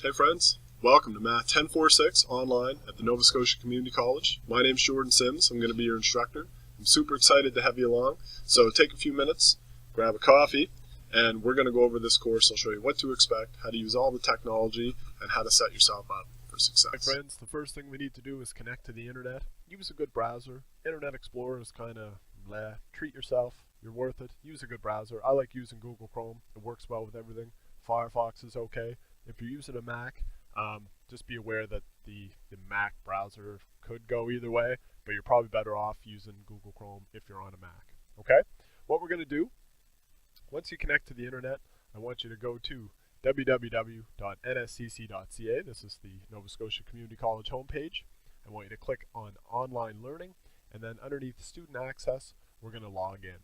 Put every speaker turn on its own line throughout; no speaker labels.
Hey friends, welcome to Math 1046 online at the Nova Scotia Community College. My name's Jordan Sims. I'm going to be your instructor. I'm super excited to have you along. So take a few minutes, grab a coffee, and we're going to go over this course. I'll show you what to expect, how to use all the technology, and how to set yourself up for success.
Hi friends, the first thing we need to do is connect to the internet. Use a good browser. Internet Explorer is kind of bleh. Treat yourself. You're worth it. Use a good browser. I like using Google Chrome. It works well with everything. Firefox is okay. If you're using a Mac, just be aware that the Mac browser could go either way, but you're probably better off using Google Chrome if you're on a Mac. Okay? What we're going to do, once you connect to the internet, I want you to go to www.nscc.ca. This is the Nova Scotia Community College homepage. I want you to click on Online Learning, and then underneath Student Access, we're going to log in.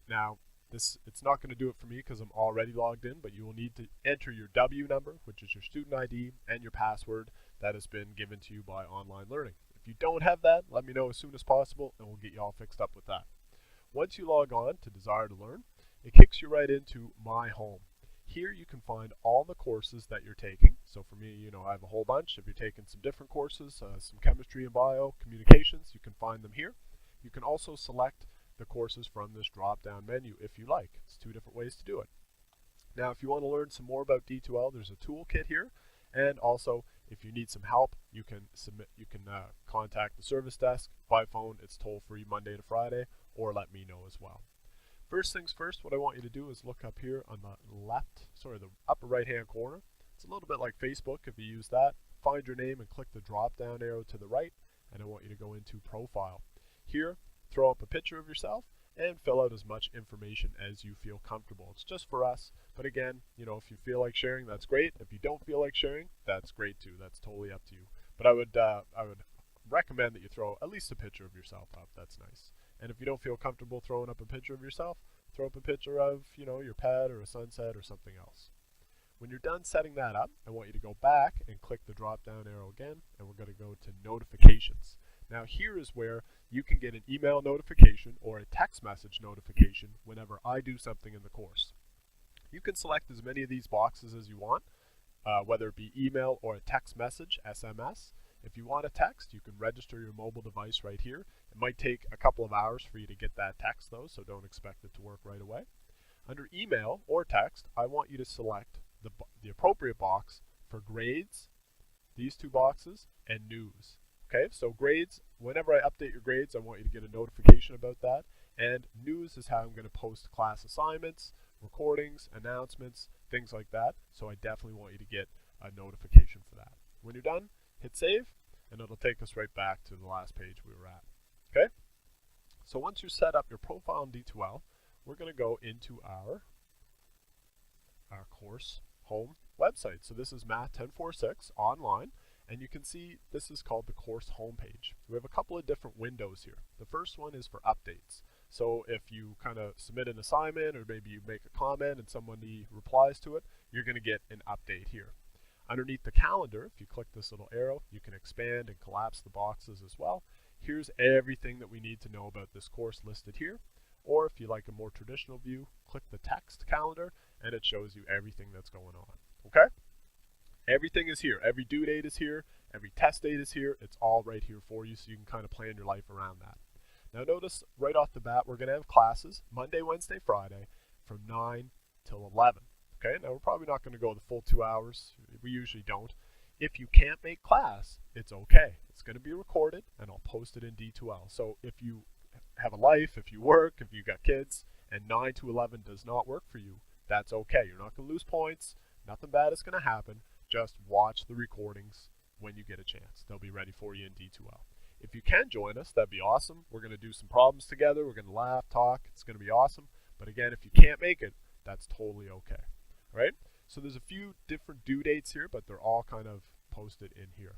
Now, it's not going to do it for me because I'm already logged in, but you will need to enter your W number, which is your student ID, and your password that has been given to you by Online Learning. If you don't have that, let me know as soon as possible, and we'll get you all fixed up with that. Once you log on to Desire to Learn, it kicks you right into My Home. Here you can find all the courses that you're taking. So for me, I have a whole bunch. If you're taking some different courses, some chemistry and bio, communications, you can find them here. You can also select the courses from this drop-down menu if you like. It's two different ways to do it. Now, if you want to learn some more about D2L, there's a toolkit here, and also if you need some help, you can contact the service desk by phone. It's toll-free Monday to Friday, or let me know as well. First things first, what I want you to do is look up here on the the upper right-hand corner. It's a little bit like Facebook if you use that. Find your name and click the drop-down arrow to the right, and I want you to go into Profile. Here, throw up a picture of yourself and fill out as much information as you feel comfortable. It's just for us, but again, if you feel like sharing, that's great. If you don't feel like sharing, that's great too. That's totally up to you. But I would recommend that you throw at least a picture of yourself up. That's nice. And if you don't feel comfortable throwing up a picture of yourself, throw up a picture of, your pet or a sunset or something else. When you're done setting that up, I want you to go back and click the drop-down arrow again, and we're going to go to Notifications. Now here is where you can get an email notification or a text message notification whenever I do something in the course. You can select as many of these boxes as you want, whether it be email or a text message, SMS. If you want a text, you can register your mobile device right here. It might take a couple of hours for you to get that text though, so don't expect it to work right away. Under email or text, I want you to select the appropriate box for grades, these two boxes, and news. Okay, so grades, whenever I update your grades, I want you to get a notification about that. And news is how I'm going to post class assignments, recordings, announcements, things like that. So I definitely want you to get a notification for that. When you're done, hit save, and it'll take us right back to the last page we were at. Okay, so once you set up your profile in D2L, we're going to go into our course home website. So this is Math 1046 online. And you can see this is called the course homepage. We have a couple of different windows here. The first one is for updates. So if you kind of submit an assignment or maybe you make a comment and somebody replies to it, you're going to get an update here. Underneath the calendar, if you click this little arrow, you can expand and collapse the boxes as well. Here's everything that we need to know about this course listed here. Or if you like a more traditional view, click the text calendar and it shows you everything that's going on. Okay? Everything is here. Every due date is here. Every test date is here. It's all right here for you, so you can kind of plan your life around that. Now notice right off the bat, we're going to have classes Monday, Wednesday, Friday from 9 till 11. Okay, now we're probably not going to go the full 2 hours. We usually don't. If you can't make class, it's okay. It's going to be recorded, and I'll post it in D2L. So if you have a life, if you work, if you got kids, and 9 to 11 does not work for you, that's okay. You're not going to lose points. Nothing bad is going to happen. Just watch the recordings when you get a chance. They'll be ready for you in D2L. If you can join us, that'd be awesome. We're going to do some problems together. We're going to laugh, talk. It's going to be awesome. But again, if you can't make it, that's totally okay. All right? So there's a few different due dates here, but they're all kind of posted in here.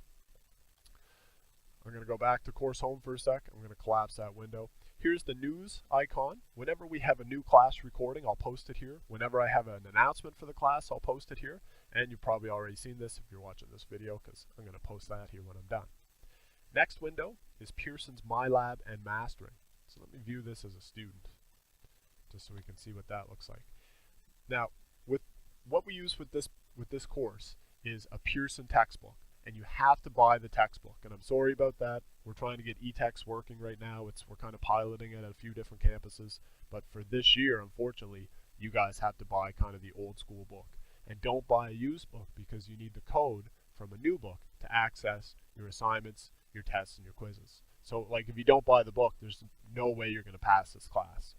I'm going to go back to course home for a sec. I'm going to collapse that window. Here's the news icon. Whenever we have a new class recording, I'll post it here. Whenever I have an announcement for the class, I'll post it here. And you've probably already seen this if you're watching this video, because I'm going to post that here when I'm done. Next window is Pearson's MyLab and Mastering. So let me view this as a student, just so we can see what that looks like. Now, with what we use with this course is a Pearson textbook, and you have to buy the textbook. And I'm sorry about that. We're trying to get eText working right now. We're kind of piloting it at a few different campuses, but for this year, unfortunately, you guys have to buy kind of the old school book. And don't buy a used book, because you need the code from a new book to access your assignments, your tests, and your quizzes. So like if you don't buy the book, there's no way you're going to pass this class.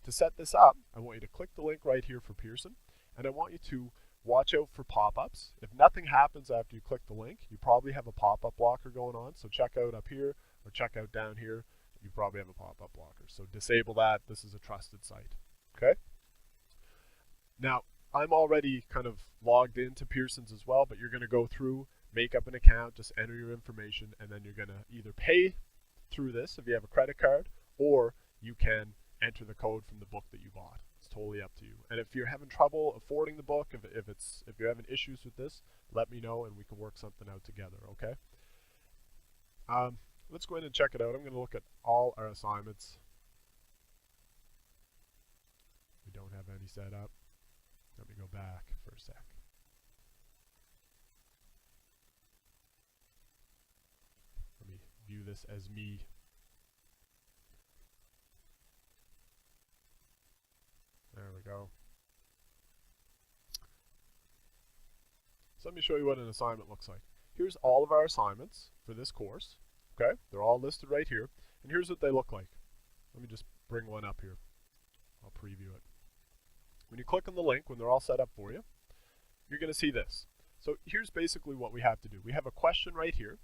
To set this up, I want you to click the link right here for Pearson, and I want you to watch out for pop-ups. If nothing happens after you click the link, you probably have a pop-up blocker going on. So check out up here or check out down here. You probably have a pop-up blocker. So disable that. This is a trusted site. Okay? Now, I'm already kind of logged into Pearson's as well, but you're going to go through, make up an account, just enter your information, and then you're going to either pay through this if you have a credit card, or you can enter the code from the book that you bought. It's totally up to you. And if you're having trouble affording the book, if you're having issues with this, let me know and we can work something out together, okay? Let's go ahead and check it out. I'm going to look at all our assignments. We don't have any set up. Let me go back for a sec. Let me view this as me. There we go. So let me show you what an assignment looks like. Here's all of our assignments for this course. Okay, they're all listed right here. And here's what they look like. Let me just bring one up here. I'll preview it. When you click on the link, when they're all set up for you, you're going to see this. So here's basically what we have to do. We have a question right here.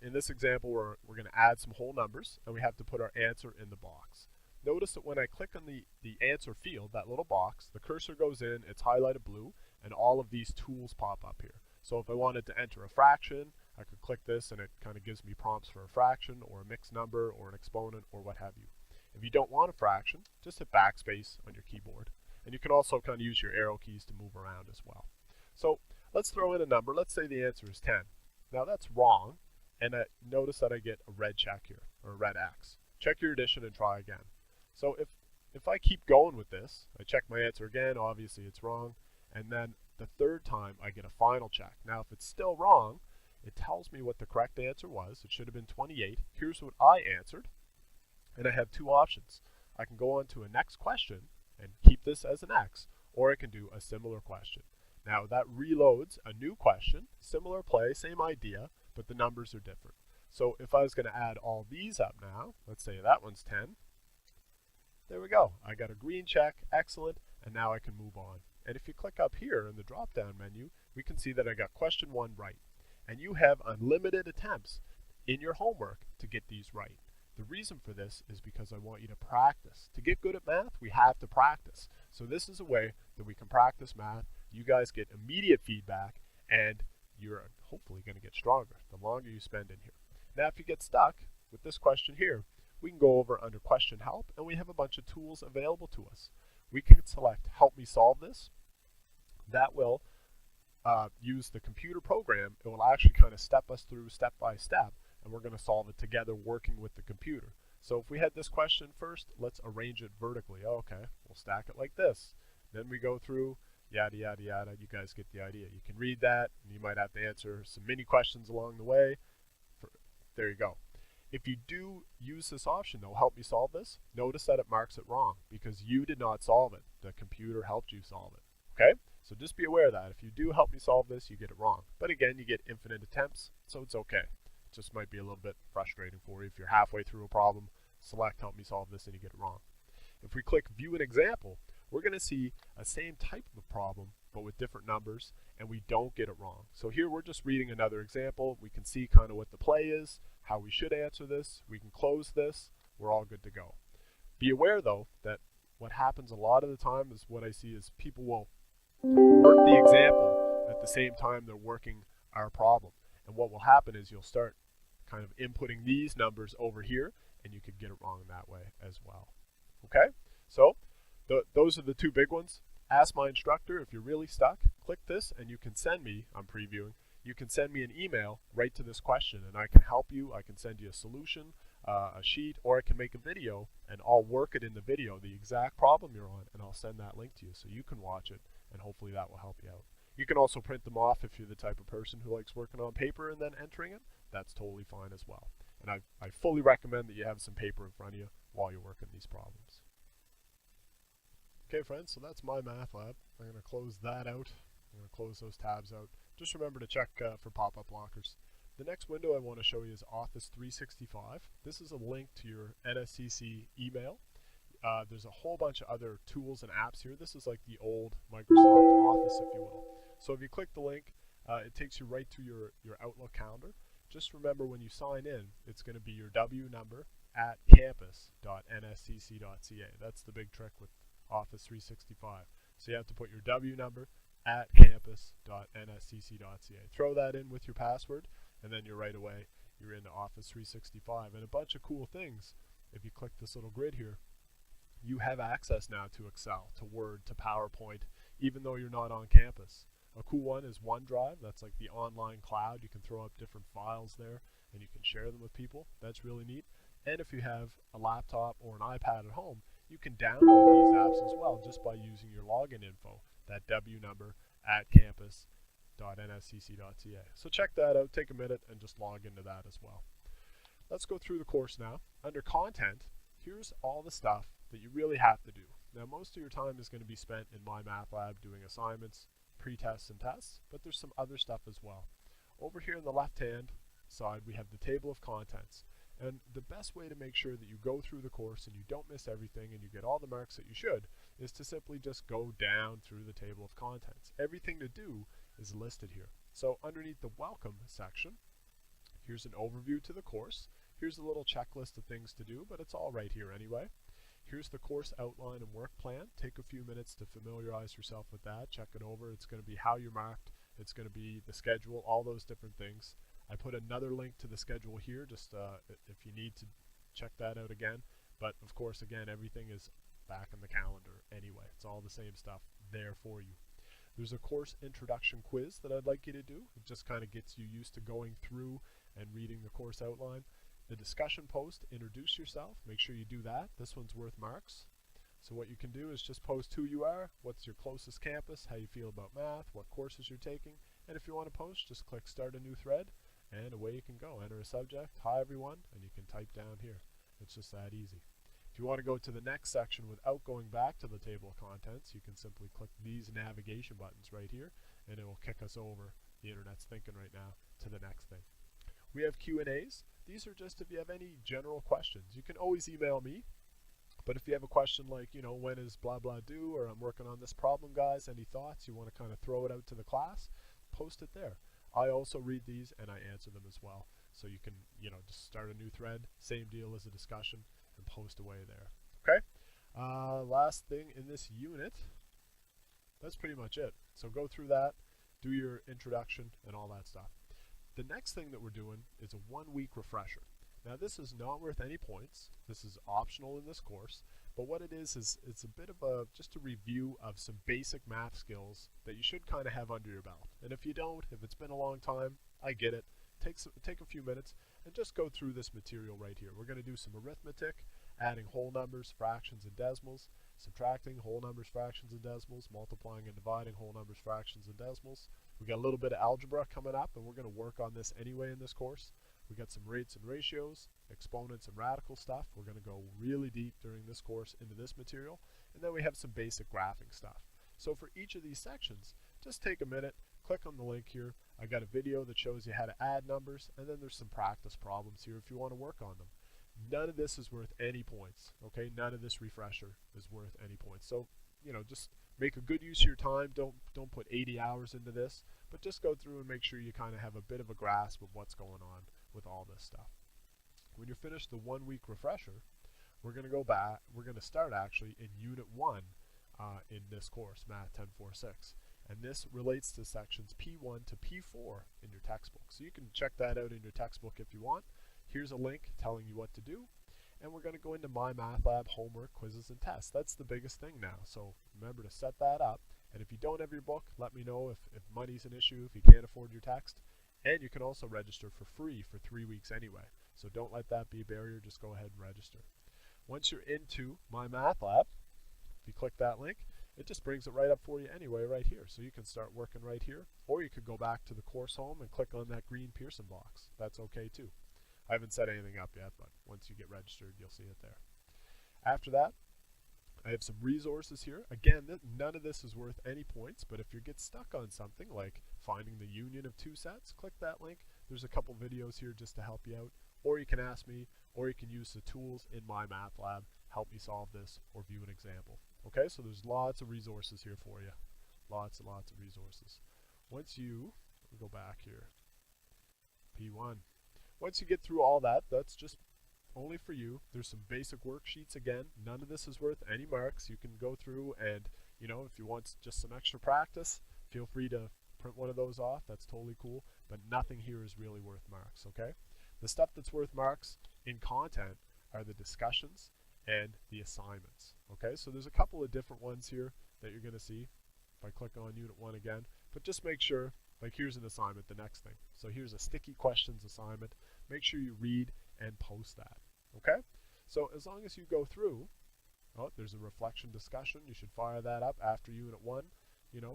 In this example, we're going to add some whole numbers, and we have to put our answer in the box. Notice that when I click on the answer field, that little box, the cursor goes in, it's highlighted blue, and all of these tools pop up here. So if I wanted to enter a fraction, I could click this and it kind of gives me prompts for a fraction or a mixed number or an exponent or what have you. If you don't want a fraction, just hit backspace on your keyboard. And you can also kind of use your arrow keys to move around as well. So let's throw in a number. Let's say the answer is 10. Now that's wrong, and notice that I get a red check here, or a red X. Check your addition and try again. So if I keep going with this, I check my answer again, obviously it's wrong, and then the third time I get a final check. Now if it's still wrong, it tells me what the correct answer was. It should have been 28. Here's what I answered, and I have two options. I can go on to a next question and keep this as an X, or I can do a similar question. Now that reloads a new question, similar play, same idea, but the numbers are different. So if I was going to add all these up now, let's say that one's 10. There we go. I got a green check, excellent, and now I can move on. And if you click up here in the drop-down menu, we can see that I got question 1 right. And you have unlimited attempts in your homework to get these right. The reason for this is because I want you to practice. To get good at math, we have to practice. So this is a way that we can practice math. You guys get immediate feedback, and you're hopefully going to get stronger the longer you spend in here. Now, if you get stuck with this question here, we can go over under question help, and we have a bunch of tools available to us. We can select help me solve this. That will use the computer program. It will actually kind of step us through step by step, and we're going to solve it together working with the computer. So if we had this question first, let's arrange it vertically. Okay, we'll stack it like this. Then we go through yada yada yada. You guys get the idea. You can read that, and you might have to answer some mini questions along the way. There you go. If you do use this option, though, help me solve this, notice that it marks it wrong because you did not solve it. The computer helped you solve it. Okay? So just be aware of that. If you do help me solve this, you get it wrong. But again, you get infinite attempts, so it's okay. It just might be a little bit frustrating for you. If you're halfway through a problem, select help me solve this and you get it wrong. If we click view an example, we're going to see a same type of problem, but with different numbers, and we don't get it wrong. So here we're just reading another example. We can see kind of what the play is, how we should answer this. We can close this. We're all good to go. Be aware, though, that what happens a lot of the time is what I see is people will work the example at the same time they're working our problem. And what will happen is you'll start kind of inputting these numbers over here, and you could get it wrong that way as well. Okay? So those are the two big ones. Ask my instructor. If you're really stuck, click this, and you can send me, I'm previewing, you can send me an email right to this question, and I can help you. I can send you a solution, a sheet, or I can make a video, and I'll work it in the video, the exact problem you're on, and I'll send that link to you so you can watch it, and hopefully that will help you out. You can also print them off if you're the type of person who likes working on paper and then entering it. That's totally fine as well. And I fully recommend that you have some paper in front of you while you're working these problems. Okay, friends, so that's MyMathLab. I'm going to close that out. I'm going to close those tabs out. Just remember to check for pop-up blockers. The next window I want to show you is Office 365. This is a link to your NSCC email. There's a whole bunch of other tools and apps here. This is like the old Microsoft Office, if you will. So if you click the link, it takes you right to your Outlook calendar. Just remember when you sign in, it's going to be your W number at campus.nscc.ca. That's the big trick with Office 365. So you have to put your W number at campus.nscc.ca. Throw that in with your password, and then you're right away. You're into Office 365. And a bunch of cool things. If you click this little grid here, you have access now to Excel, to Word, to PowerPoint, even though you're not on campus. A cool one is OneDrive. That's like the online cloud. You can throw up different files there, and you can share them with people. That's really neat. And if you have a laptop or an iPad at home, you can download these apps as well just by using your login info, that W number at campus.nscc.ca. So check that out, take a minute, and just log into that as well. Let's go through the course now. Under content, here's all the stuff that you really have to do. Now, most of your time is going to be spent in MyMathLab doing assignments, pre-tests, and tests, but there's some other stuff as well. Over here on the left-hand side, we have the table of contents. And the best way to make sure that you go through the course and you don't miss everything and you get all the marks that you should is to simply just go down through the table of contents. Everything to do is listed here. So underneath the welcome section, here's an overview to the course. Here's a little checklist of things to do, but it's all right here anyway. Here's the course outline and work plan. Take a few minutes to familiarize yourself with that. Check it over. It's going to be how you're marked. It's going to be the schedule, all those different things. I put another link to the schedule here, just if you need to check that out again. But of course, again, everything is back in the calendar anyway. It's all the same stuff there for you. There's a course introduction quiz that I'd like you to do. It just kind of gets you used to going through and reading the course outline. The discussion post, introduce yourself. Make sure you do that. This one's worth marks. So what you can do is just post who you are, what's your closest campus, how you feel about math, what courses you're taking. And if you want to post, just click start a new thread. And away you can go. Enter a subject, hi everyone, and you can type down here. It's just that easy. If you want to go to the next section without going back to the table of contents, you can simply click these navigation buttons right here, and it will kick us over, the internet's thinking right now, to the next thing. We have Q&As. These are just if you have any general questions. You can always email me, but if you have a question like, you know, when is blah blah due, or I'm working on this problem, guys, any thoughts, you want to kind of throw it out to the class, post it there. I also read these and I answer them as well. So you can, you know, just start a new thread, same deal as a discussion, and post away there. Okay? Last thing in this unit, that's pretty much it. So go through that, do your introduction and all that stuff. The next thing that we're doing is a 1-week refresher. Now this is not worth any points. This is optional in this course. But what it is it's a bit of just a review of some basic math skills that you should kind of have under your belt. And if you don't, if it's been a long time, I get it. Take a few minutes and just go through this material right here. We're going to do some arithmetic, adding whole numbers, fractions, and decimals, subtracting whole numbers, fractions, and decimals, multiplying and dividing whole numbers, fractions, and decimals. We got a little bit of algebra coming up, and we're going to work on this anyway in this course. We got some rates and ratios, exponents and radical stuff. We're going to go really deep during this course into this material. And then we have some basic graphing stuff. So for each of these sections, just take a minute, click on the link here. I got a video that shows you how to add numbers, and then there's some practice problems here if you want to work on them. None of this is worth any points, okay? None of this refresher is worth any points. So, you know, just make a good use of your time. Don't put 80 hours into this, but just go through and make sure you kind of have a bit of a grasp of what's going on with all this stuff. When you're finished the 1-week refresher, we're going to go back. We're going to start actually in Unit 1 in this course, Math 1046. And this relates to sections P1 to P4 in your textbook. So you can check that out in your textbook if you want. Here's a link telling you what to do. And we're going to go into MyMathLab homework, quizzes, and tests. That's the biggest thing now. So remember to set that up. And if you don't have your book, let me know if money's an issue, if you can't afford your text. And you can also register for free for 3 weeks anyway. So don't let that be a barrier. Just go ahead and register. Once you're into MyMathLab, if you click that link, it just brings it right up for you anyway right here. So you can start working right here, or you could go back to the course home and click on that green Pearson box. That's okay too. I haven't set anything up yet, but once you get registered, you'll see it there. After that, I have some resources here. Again, none of this is worth any points, but if you get stuck on something like finding the union of two sets, click that link. There's a couple videos here just to help you out, or you can ask me, or you can use the tools in MyMathLab, help me solve this, or view an example. Okay, so there's lots of resources here for you. Lots and lots of resources. Once you, we go back here, P1. Once you get through all that, that's just only for you. There's some basic worksheets again. None of this is worth any marks. You can go through and, if you want just some extra practice, feel free to print one of those off. That's totally cool. But nothing here is really worth marks, okay? The stuff that's worth marks in content are the discussions and the assignments, okay? So there's a couple of different ones here that you're going to see if I click on Unit 1 again. But just make sure, like here's an assignment, the next thing. So here's a sticky questions assignment. Make sure you read and post that, okay? So as long as you go through, there's a reflection discussion. You should fire that up after Unit 1.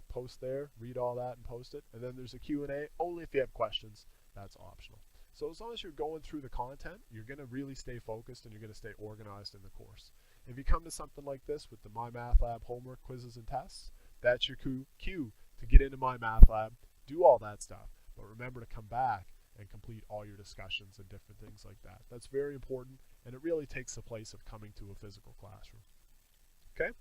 Post there, read all that and post it. And then there's a Q&A, only if you have questions. That's optional. So as long as you're going through the content, you're going to really stay focused and you're going to stay organized in the course. If you come to something like this with the MyMathLab homework, quizzes, and tests, that's your cue to get into MyMathLab, do all that stuff. But remember to come back and complete all your discussions and different things like that. That's very important, and it really takes the place of coming to a physical classroom. Okay?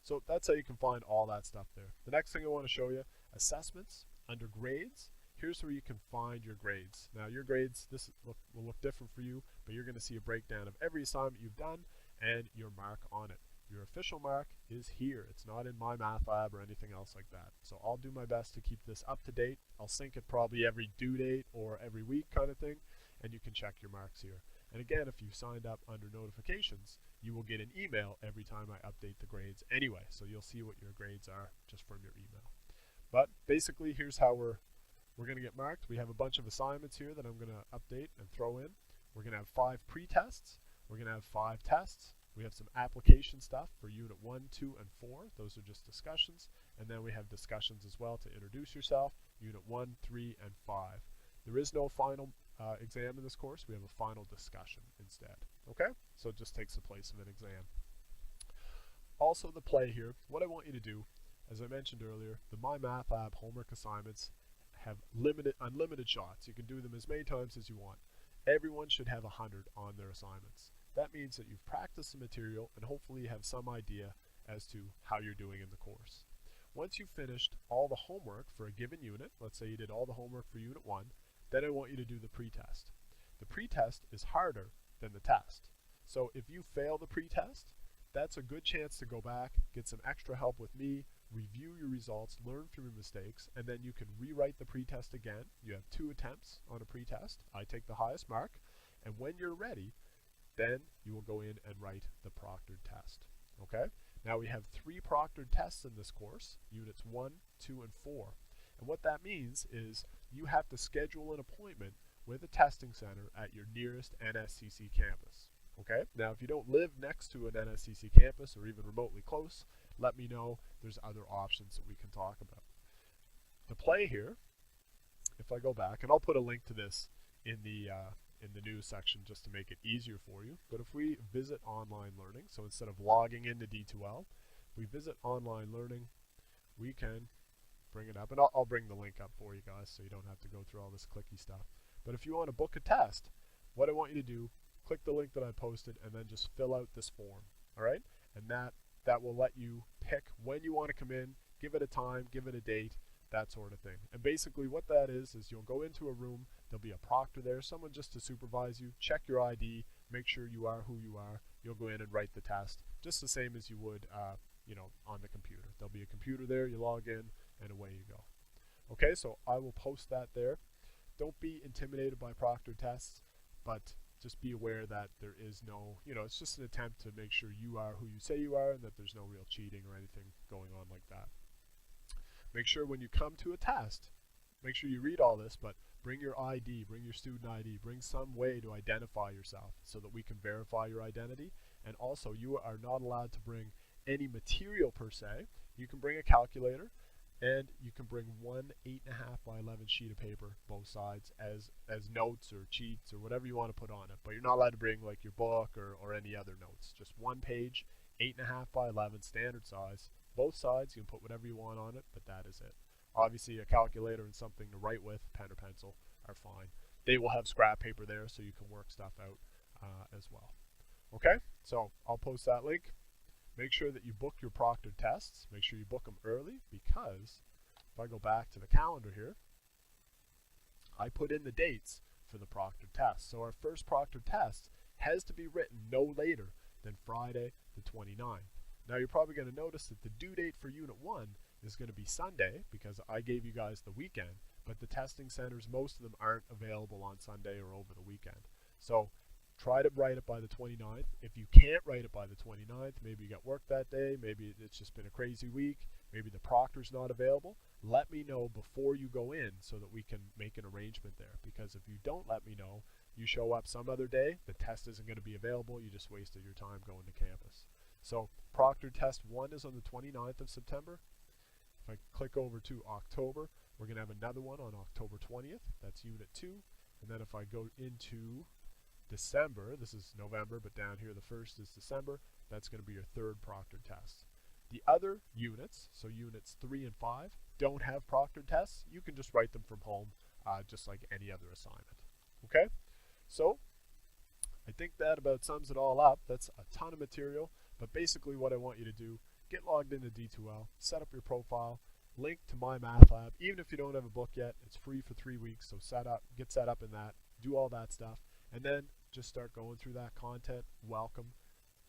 So that's how you can find all that stuff there. The next thing I want to show you, assessments under grades. Here's where you can find your grades. Now your grades, will look different for you, but you're going to see a breakdown of every assignment you've done and your mark on it. Your official mark is here. It's not in MyMathLab or anything else like that. So I'll do my best to keep this up to date. I'll sync it probably every due date or every week kind of thing, and you can check your marks here. And again, if you signed up under notifications, you will get an email every time I update the grades anyway. So you'll see what your grades are just from your email. But basically, here's how we're going to get marked. We have a bunch of assignments here that I'm going to update and throw in. We're going to have 5 pre-tests. We're going to have 5 tests. We have some application stuff for Unit 1, 2, and 4. Those are just discussions. And then we have discussions as well to introduce yourself, Unit 1, 3, and 5. There is no final exam in this course. We have a final discussion instead. Okay? So it just takes the place of an exam. Also the play here, what I want you to do, as I mentioned earlier, the MyMathLab homework assignments have unlimited shots. You can do them as many times as you want. Everyone should have 100 on their assignments. That means that you've practiced the material and hopefully you have some idea as to how you're doing in the course. Once you've finished all the homework for a given unit, let's say you did all the homework for Unit 1, then I want you to do the pretest. The pretest is harder than the test. So if you fail the pretest, that's a good chance to go back, get some extra help with me, review your results, learn from your mistakes, and then you can rewrite the pretest again. You have 2 attempts on a pretest. I take the highest mark, and when you're ready, then you will go in and write the proctored test. Okay? Now we have 3 proctored tests in this course, Units 1, 2, and 4. And what that means is you have to schedule an appointment with a testing center at your nearest NSCC campus. Okay? Now if you don't live next to an NSCC campus or even remotely close, let me know. There's other options that we can talk about. The play here, if I go back, and I'll put a link to this in the news section just to make it easier for you, but if we visit online learning, so instead of logging into D2L, if we visit online learning, we can bring it up, and I'll bring the link up for you guys so you don't have to go through all this clicky stuff. But if you want to book a test, what I want you to do, click the link that I posted and then just fill out this form, all right? And that will let you pick when you want to come in, give it a time, give it a date, that sort of thing. And basically what that is you'll go into a room, there'll be a proctor there, someone just to supervise you, check your ID, make sure you are who you are. You'll go in and write the test, just the same as you would on the computer. There'll be a computer there, you log in, and away you go. Okay, so I will post that there. Don't be intimidated by proctored tests, but just be aware that there is no, it's just an attempt to make sure you are who you say you are and that there's no real cheating or anything going on like that. Make sure when you come to a test, make sure you read all this, but bring your ID, bring your student ID, bring some way to identify yourself so that we can verify your identity. And also, you are not allowed to bring any material per se. you can bring a calculator, and you can bring one 8.5 by 11 sheet of paper, both sides, as notes or cheats or whatever you want to put on it. But you're not allowed to bring like your book or any other notes. Just one page, 8.5 by 11, standard size. Both sides, you can put whatever you want on it, but that is it. Obviously, a calculator and something to write with, pen or pencil, are fine. They will have scrap paper there, so you can work stuff out as well. Okay, so I'll post that link. Make sure that you book your proctored tests. Make sure you book them early, because if I go back to the calendar here, I put in the dates for the proctored tests. So our first proctored test has to be written no later than Friday the 29th. Now you're probably going to notice that the due date for Unit 1 is going to be Sunday, because I gave you guys the weekend, but the testing centers, most of them aren't available on Sunday or over the weekend. So try to write it by the 29th. If you can't write it by the 29th, maybe you got work that day, maybe it's just been a crazy week, maybe the proctor's not available, let me know before you go in so that we can make an arrangement there. Because if you don't let me know, you show up some other day, the test isn't going to be available, you just wasted your time going to campus. So proctor test 1 is on the 29th of September. If I click over to October, we're going to have another one on October 20th. That's Unit 2. And then if I go into December, this is November, but down here the 1st is December, that's going to be your third proctored test. The other units, so units 3 and 5, don't have proctored tests. You can just write them from home, just like any other assignment. Okay? So, I think that about sums it all up. That's a ton of material, but basically what I want you to do, get logged into D2L, set up your profile, link to MyMathLab. Even if you don't have a book yet, it's free for 3 weeks, so get set up in that, do all that stuff, and then just start going through that content. Welcome.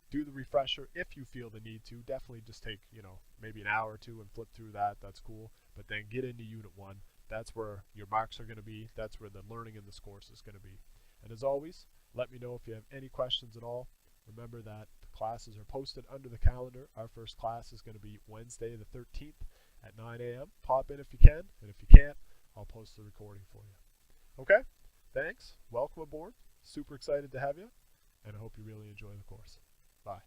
Do the refresher if you feel the need to. Definitely just take, maybe an hour or two and flip through that. That's cool. But then get into Unit 1. That's where your marks are going to be. That's where the learning in this course is going to be. And as always, let me know if you have any questions at all. Remember that the classes are posted under the calendar. Our first class is going to be Wednesday the 13th at 9 a.m. Pop in if you can, and if you can't, I'll post the recording for you. Okay? Thanks. Welcome aboard. Super excited to have you, and I hope you really enjoy the course. Bye.